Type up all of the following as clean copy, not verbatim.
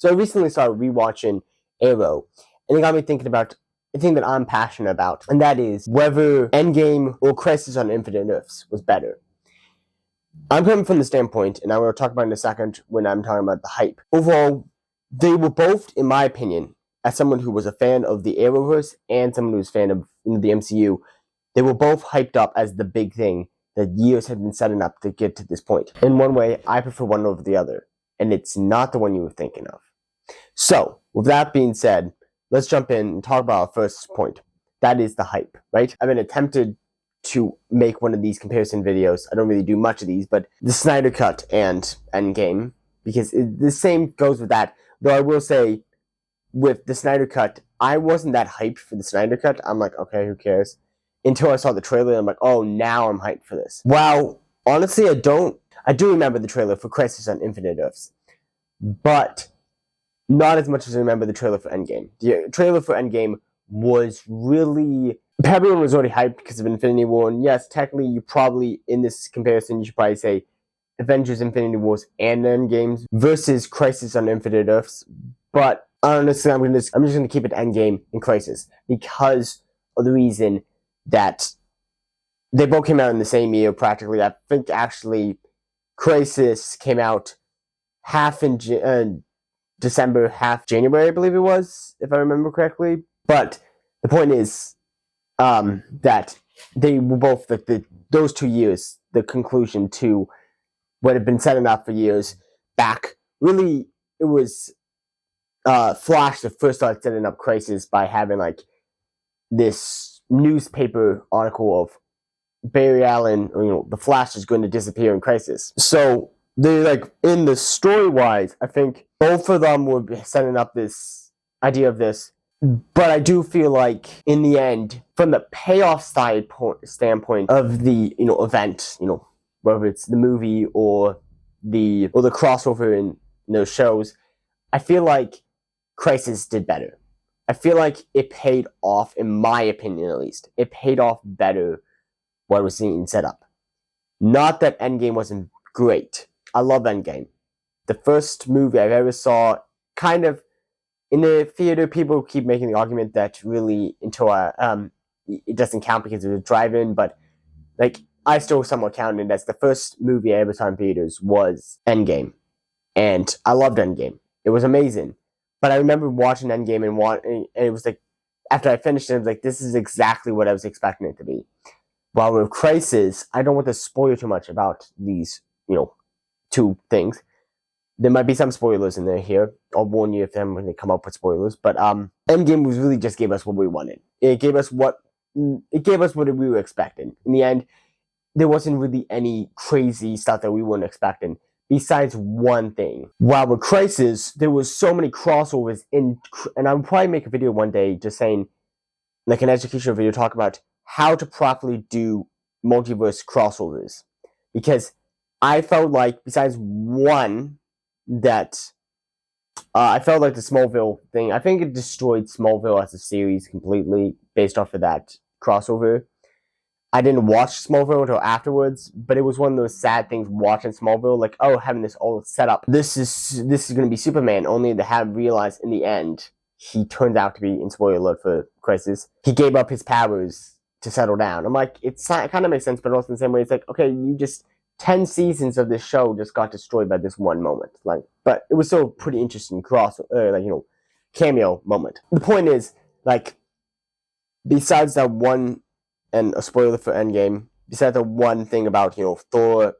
So I recently started rewatching Arrow, and it got me thinking about the thing that I'm passionate about, and that is whether Endgame or Crisis on Infinite Earths was better. I'm coming from the standpoint, and I'm going to talk about it in a second when I'm talking about the hype. Overall, they were both, in my opinion, as someone who was a fan of the Arrowverse and someone who was a fan of the MCU, they were both hyped up as the big thing that years had been setting up to get to this point. In one way, I prefer one over the other, and it's not the one you were thinking of. So, with that being said, let's jump in and talk about our first point. That is the hype, right? I've been attempted to make one of these comparison videos. I don't really do much of these, but the Snyder Cut and Endgame, because the same goes with that. Though I will say, with the Snyder Cut, I wasn't that hyped for the Snyder Cut. I'm like, okay, who cares? Until I saw the trailer, I'm like, oh, now I'm hyped for this. Wow, honestly, I do remember the trailer for Crisis on Infinite Earths, but not as much as I remember the trailer for Endgame. The trailer for Endgame was really... Everyone was already hyped because of Infinity War, and yes, technically, you probably, in this comparison, you should probably say Avengers, Infinity Wars, and Endgames versus Crisis on Infinite Earths, but honestly, I'm just going to keep it Endgame and Crisis because of the reason that they both came out in the same year, practically. I think, actually, Crisis came out half in December, half January, I believe it was, if I remember correctly. But the point is that they were both, those 2 years, the conclusion to what had been setting up for years back. Really, it was Flash that first started setting up Crisis by having, like, this newspaper article of Barry Allen, the Flash is going to disappear in Crisis. So, they, like, in the story-wise, I think both of them were setting up this idea of this. But I do feel like, in the end, from the payoff standpoint of the, event, whether it's the movie or the crossover in those shows, I feel like Crisis did better. I feel like it paid off, in my opinion at least. It paid off better what was being set up. Not that Endgame wasn't great. I love Endgame. The first movie I ever saw, kind of, in the theater, people keep making the argument that really, it doesn't count because it was a drive-in, but, like, I still somewhat count it as the first movie I ever saw in theaters was Endgame. And I loved Endgame. It was amazing. But I remember watching Endgame and it was like, after I finished it, I was like, this is exactly what I was expecting it to be. While with Crisis, I don't want to spoil too much about these, two things. There might be some spoilers in there here. I'll warn you if I'm going to come up with spoilers. But Endgame was really just gave us what we wanted. It gave us what we were expecting. In the end, there wasn't really any crazy stuff that we weren't expecting, besides one thing. While with Crisis, there was so many crossovers and I would probably make a video one day just saying, like an educational video, talk about how to properly do multiverse crossovers. Because I felt like, besides one, that I felt like the Smallville thing, I think it destroyed Smallville as a series completely based off of that crossover. I didn't watch Smallville until afterwards, but it was one of those sad things watching Smallville, like, oh, having this all set up. This is going to be Superman, only to have realized in the end, he turns out to be, in spoiler alert for Crisis, he gave up his powers to settle down. I'm like, it kind of makes sense, but also in the same way, it's like, okay, you just 10 seasons of this show just got destroyed by this one moment. Like, but it was still a pretty interesting cameo moment. The point is, like, besides that one, and a spoiler for Endgame, besides the one thing about, Thor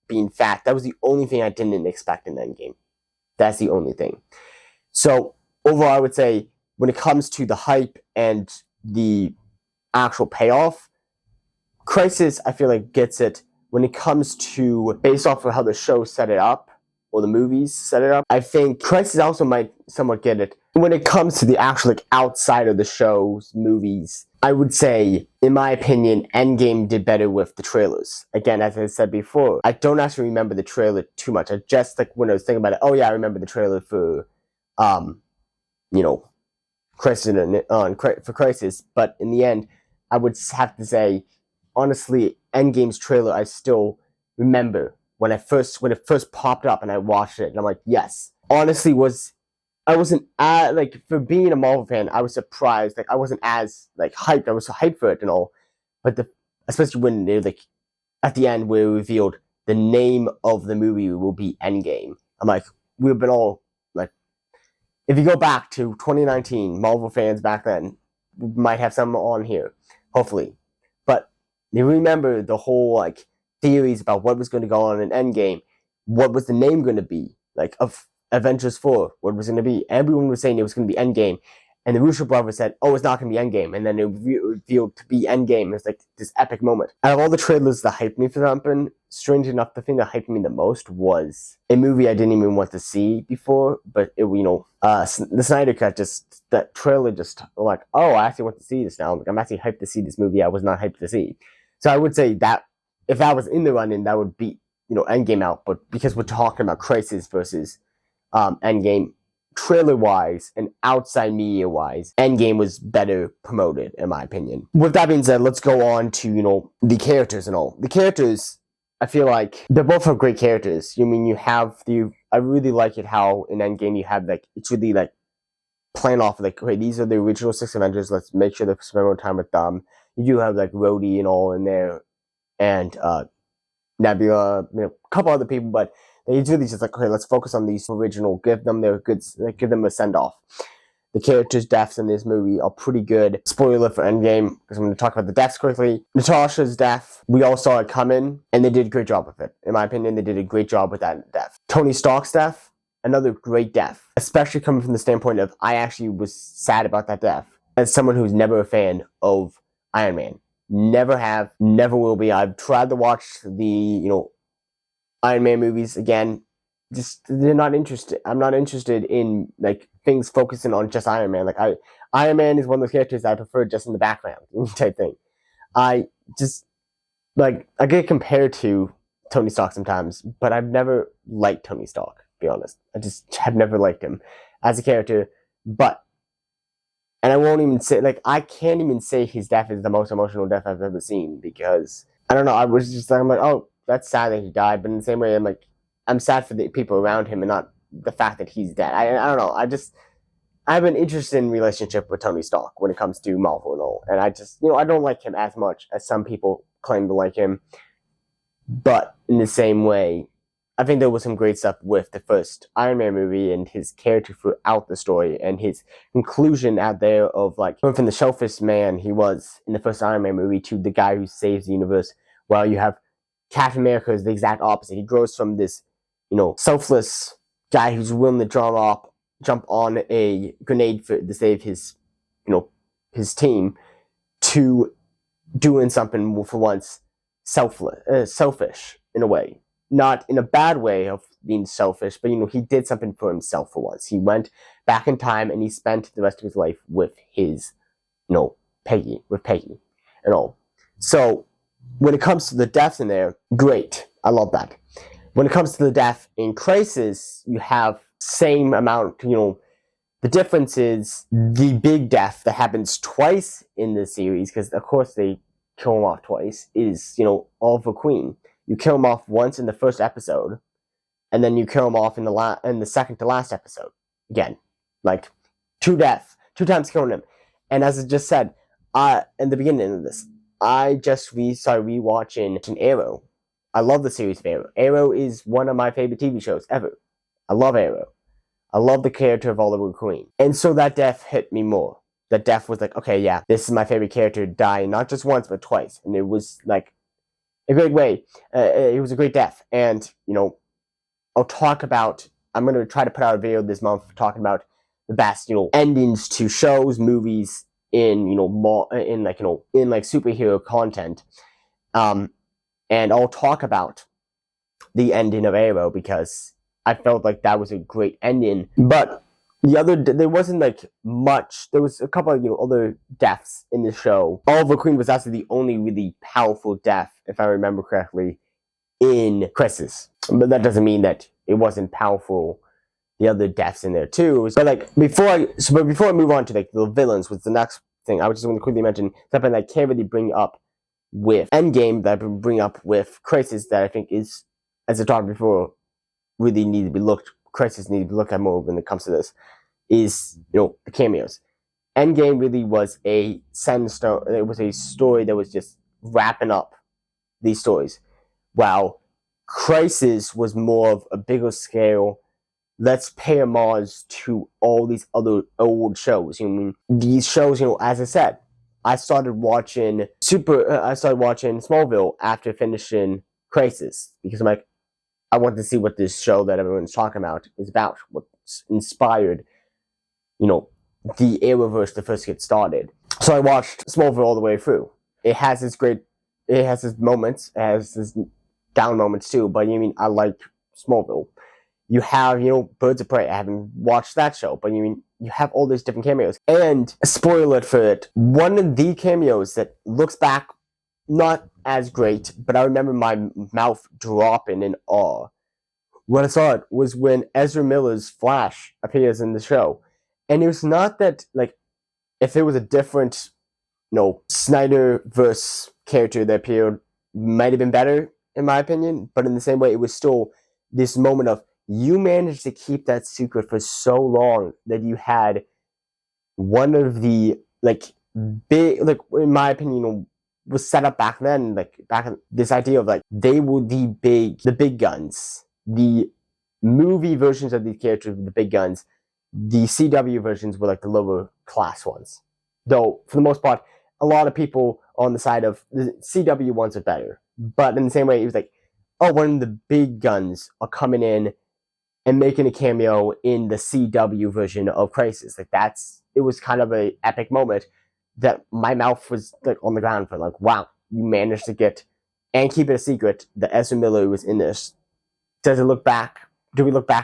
being fat, that was the only thing I didn't expect in Endgame. That's the only thing. So, overall, I would say, when it comes to the hype and the actual payoff, Crisis, I feel like, gets it. When it comes to, based off of how the show set it up, or the movies set it up, I think Crisis also might somewhat get it. When it comes to the actual, like, outside of the shows, movies, I would say, in my opinion, Endgame did better with the trailers. Again, as I said before, I don't actually remember the trailer too much. I just, like, when I was thinking about it, oh yeah, I remember the trailer for, Crisis, but in the end, I would have to say, honestly, Endgame's trailer, I still remember when it first popped up and I watched it, and I'm like, yes. Honestly, was I wasn't like, for being a Marvel fan, I was surprised. Like, I wasn't as like hyped. I was so hyped for it and all, but especially when they like at the end where it revealed the name of the movie will be Endgame. I'm like, we've been all like, if you go back to 2019, Marvel fans back then might have some on here, hopefully, but they remember the whole like theories about what was going to go on in Endgame, what was the name going to be, like of Avengers 4, what was going to be. Everyone was saying it was going to be Endgame, and the Russo brothers said, "Oh, it's not going to be Endgame," and then it revealed to be Endgame. It's like this epic moment. Out of all the trailers that hyped me for something, strange enough, the thing that hyped me the most was a movie I didn't even want to see before, but it, the Snyder Cut, just that trailer, just like, oh, I actually want to see this now. Like, I'm actually hyped to see this movie I was not hyped to see. So I would say that if that was in the running, that would beat Endgame out. But because we're talking about Crisis versus Endgame, trailer wise and outside media wise, Endgame was better promoted in my opinion. With that being said, let's go on to the characters and all. The characters, I feel like they're both have great characters. You have I really like it how in Endgame you have like, it's really like playing off like, okay, these are the original 6 Avengers, let's make sure to spend more time with them. You do have like Rhodey and all in there, and Nebula, a couple other people, but they really just like, okay, let's focus on these original, give them their good, give them a send-off. The characters' deaths in this movie are pretty good. Spoiler for Endgame, because I'm going to talk about the deaths quickly. Natasha's death, we all saw it coming, and they did a great job with it. In my opinion, they did a great job with that death. Tony Stark's death, another great death, especially coming from the standpoint of, I actually was sad about that death. As someone who's never a fan of Iron Man. Never have, never will be. I've tried to watch the, Iron Man movies again. Just, they're not interested. I'm not interested in like things focusing on just Iron Man. Like, Iron Man is one of those characters I prefer just in the background type thing. I just like, I get compared to Tony Stark sometimes, but I've never liked Tony Stark, to be honest. I just have never liked him as a character. And I won't even say, like, I can't even say his death is the most emotional death I've ever seen, because I don't know. I'm like, oh, that's sad that he died, but in the same way, I'm like, I'm sad for the people around him and not the fact that he's dead. I don't know. I have an interesting relationship with Tony Stark when it comes to Marvel and all, and I just, I don't like him as much as some people claim to like him. But in the same way, I think there was some great stuff with the first Iron Man movie and his character throughout the story, and his conclusion out there of like, going from the selfish man he was in the first Iron Man movie to the guy who saves the universe. While you have Captain America is the exact opposite. He grows from this, selfless guy who's willing to jump on a grenade to save his, his team, to doing something for once selfish in a way. Not in a bad way of being selfish, but he did something for himself for once. He went back in time and he spent the rest of his life with his, Peggy and all. So when it comes to the deaths in there, great. I love that. When it comes to the death in Crisis, you have same amount, the difference is the big death that happens twice in the series, because of course they kill him off twice, is, Oliver Queen. You kill him off once in the first episode, and then you kill him off in the second to last episode. Again, like, two times killing him. And as I just said, in the beginning of this, I just started rewatching Arrow. I love the series of Arrow. Arrow is one of my favorite TV shows ever. I love Arrow. I love the character of Oliver Queen. And so that death hit me more. That death was like, okay, yeah, this is my favorite character dying, not just once, but twice. And it was like a great way. It was a great death. And, I'm going to try to put out a video this month talking about the best, endings to shows, movies in, in superhero content. And I'll talk about the ending of Arrow, because I felt like that was a great ending. But there wasn't like much. There was a couple of other deaths in the show. Oliver Queen was actually the only really powerful death, if I remember correctly, in Crisis. But that doesn't mean that it wasn't powerful. The other deaths in there too. But like, before I move on to like the villains, was the next thing I was just going to quickly mention something that I can't really bring up with Endgame, that I bring up with Crisis, that I think is, as I talked before, really need to be looked. Crisis needs to be looked at more when it comes to this. is, the cameos. Endgame really was a sandstone. It was a story that was just wrapping up these stories, while Crisis was more of a bigger scale. Let's pay homage to all these other old shows. These shows, as I said, I started watching Smallville after finishing Crisis because I'm like, I want to see what this show that everyone's talking about is about. What's inspired, the Arrowverse to first get started. So I watched Smallville all the way through. It has its moments, it has its down moments too, but I like Smallville. You have, Birds of Prey. I haven't watched that show, but you have all these different cameos. And spoiler alert for it, one of the cameos that looks back not as great, but I remember my mouth dropping in awe when I saw it was when Ezra Miller's Flash appears in the show. And it was not that, if it was a different, Snyderverse character that appeared, might have been better, in my opinion, but in the same way, it was still this moment of, you managed to keep that secret for so long that you had one of the, big, in my opinion, was set up back then, back in this idea of, they were the big guns. The movie versions of these characters were the big guns. The CW versions were, the lower class ones. Though, for the most part, a lot of people on the side of the CW ones are better. But in the same way, it was one of the big guns are coming in and making a cameo in the CW version of Crisis. It was kind of an epic moment that my mouth was on the ground for, wow, you managed to get and keep it a secret that Ezra Miller was in this. Do we look back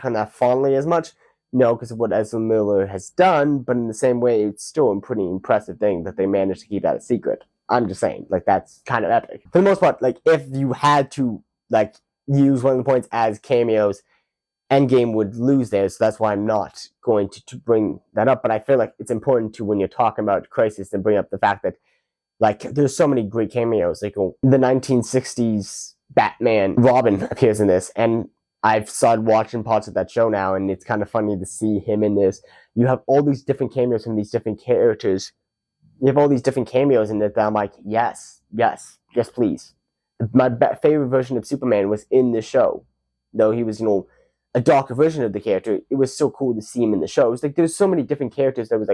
on that fondly as much? No, because of what Ezra Miller has done, but in the same way, it's still a pretty impressive thing that they managed to keep that a secret. I'm just saying, that's kind of epic. For the most part, if you had to, use one of the points as cameos, Endgame would lose there, so that's why I'm not going to bring that up. But I feel like it's important to, when you're talking about Crisis, to bring up the fact that, there's so many great cameos. The 1960s Batman, Robin appears in this, and I've started watching parts of that show now, and it's kind of funny to see him in this. You have all these different cameos from these different characters. You have all these different cameos in it that I'm like, yes, please. My favorite version of Superman was in this show. Though he was, a darker version of the character, it was so cool to see him in the show. It was there's so many different characters that was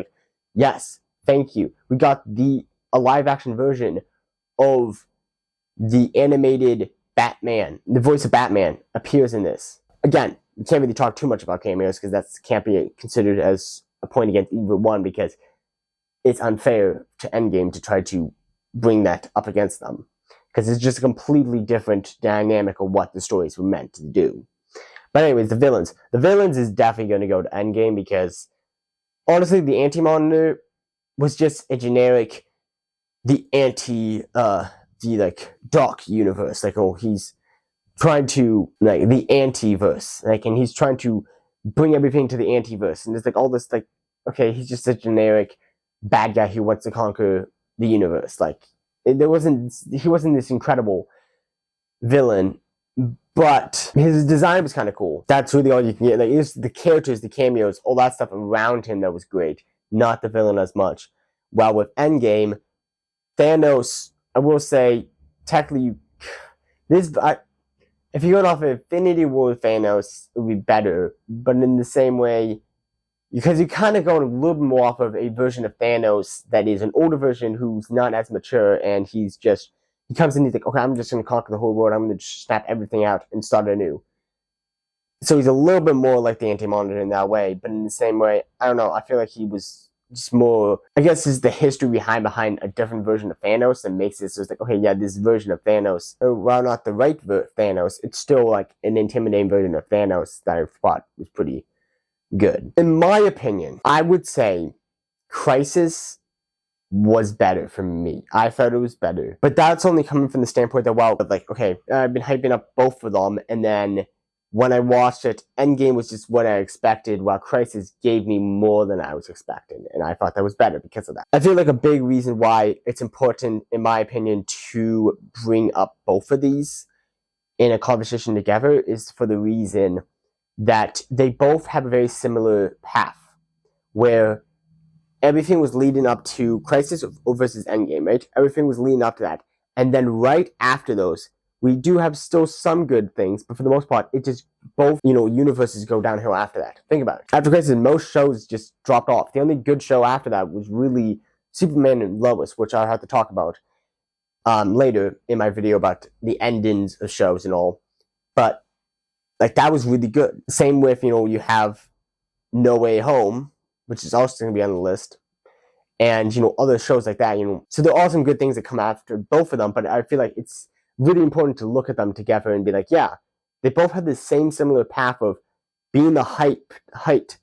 yes, thank you. We got a live-action version of the animated Batman. The voice of Batman appears in this. Again, we can't really talk too much about cameos because that can't be considered as a point against either one because it's unfair to Endgame to try to bring that up against them. Because it's just a completely different dynamic of what the stories were meant to do. But anyways, the villains. The villains is definitely going to go to Endgame because, honestly, the Anti-Monitor was just a generic, the dark universe. He's trying to, the anti-verse. And he's trying to bring everything to the anti-verse. And there's, all this, okay, he's just a generic bad guy who wants to conquer the universe. He wasn't this incredible villain, but his design was kind of cool. That's really all you can get. It was the characters, the cameos, all that stuff around him that was great, not the villain as much. While with Endgame, Thanos, I will say, technically, if you go off of Infinity War with Thanos, it would be better. But in the same way, because you're kind of going a little bit more off of a version of Thanos that is an older version who's not as mature, and he comes in, he's okay, I'm just going to conquer the whole world, I'm going to snap everything out and start anew. So he's a little bit more like the Anti-Monitor in that way, but in the same way, I don't know, I feel like he was just more, I guess it's the history behind a different version of Thanos that makes it so it's okay, yeah, this version of Thanos, while not the right Thanos, it's still an intimidating version of Thanos that I thought was pretty good. In my opinion, I would say Crisis was better for me. I thought it was better. But that's only coming from the standpoint that, okay, I've been hyping up both of them, and then when I watched it, Endgame was just what I expected, while Crisis gave me more than I was expecting, and I thought that was better because of that. I feel like a big reason why it's important, in my opinion, to bring up both of these in a conversation together is for the reason that they both have a very similar path, where everything was leading up to Crisis versus Endgame, right? Everything was leading up to that. And then right after those, we do have still some good things, but for the most part, it just both, universes go downhill after that. Think about it. After Crisis, most shows just dropped off. The only good show after that was really Superman and Lois, which I'll have to talk about later in my video about the endings of shows and all. But like that was really good. Same with, you have No Way Home, which is also going to be on the list, and other shows like that. So there are some good things that come after both of them, but I feel like it's really important to look at them together and be like, yeah, they both have the same similar path of being the height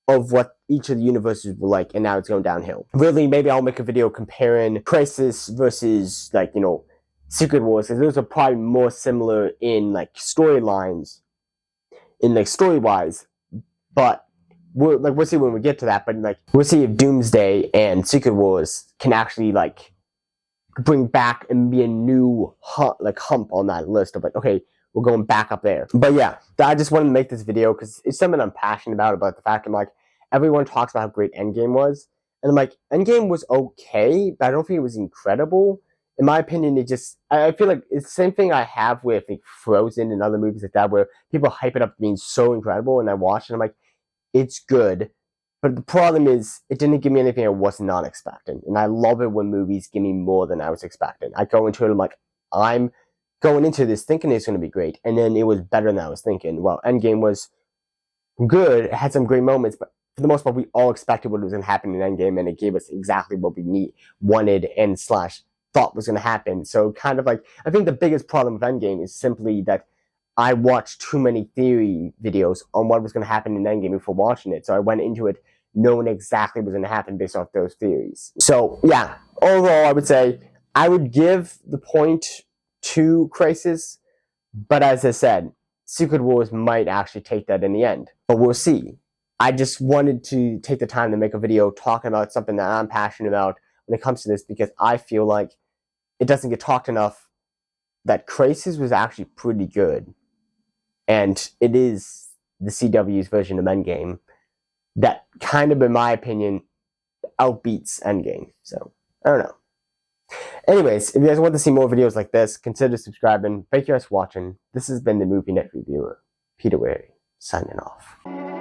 of what each of the universes were like, and now it's going downhill. Really, maybe I'll make a video comparing Crisis versus Secret Wars, because those are probably more similar in storylines, in story-wise, but we'll see when we get to that. But we'll see if Doomsday and Secret Wars can actually bring back and be a new hump on that list of okay, we're going back up there. But yeah, I just wanted to make this video because it's something I'm passionate about the fact everyone talks about how great Endgame was, and I'm Endgame was okay, but I don't think it was incredible. In my opinion, I feel like it's the same thing I have with Frozen and other movies like that, where people hype it up being so incredible, and I watch it and I'm it's good, but the problem is it didn't give me anything I was not expecting, and I love it when movies give me more than I was expecting. I go into it, I'm going into this thinking it's going to be great, and then it was better than I was thinking. Well, Endgame was good, it had some great moments, but for the most part, we all expected what was going to happen in Endgame, and it gave us exactly what we wanted and thought was going to happen. So I think the biggest problem with Endgame is simply that I watched too many theory videos on what was going to happen in Endgame before watching it. So I went into it knowing exactly what was going to happen based off those theories. So yeah, overall, I would say I would give the point to Crisis, but as I said, Secret Wars might actually take that in the end. But we'll see. I just wanted to take the time to make a video talking about something that I'm passionate about when it comes to this, because I feel like it doesn't get talked enough that Crisis was actually pretty good. And it is the CW's version of Endgame that in my opinion, outbeats Endgame. So, I don't know. Anyways, if you guys want to see more videos like this, consider subscribing. Thank you guys for watching. This has been the Movie Net Reviewer, Peter Wary, signing off.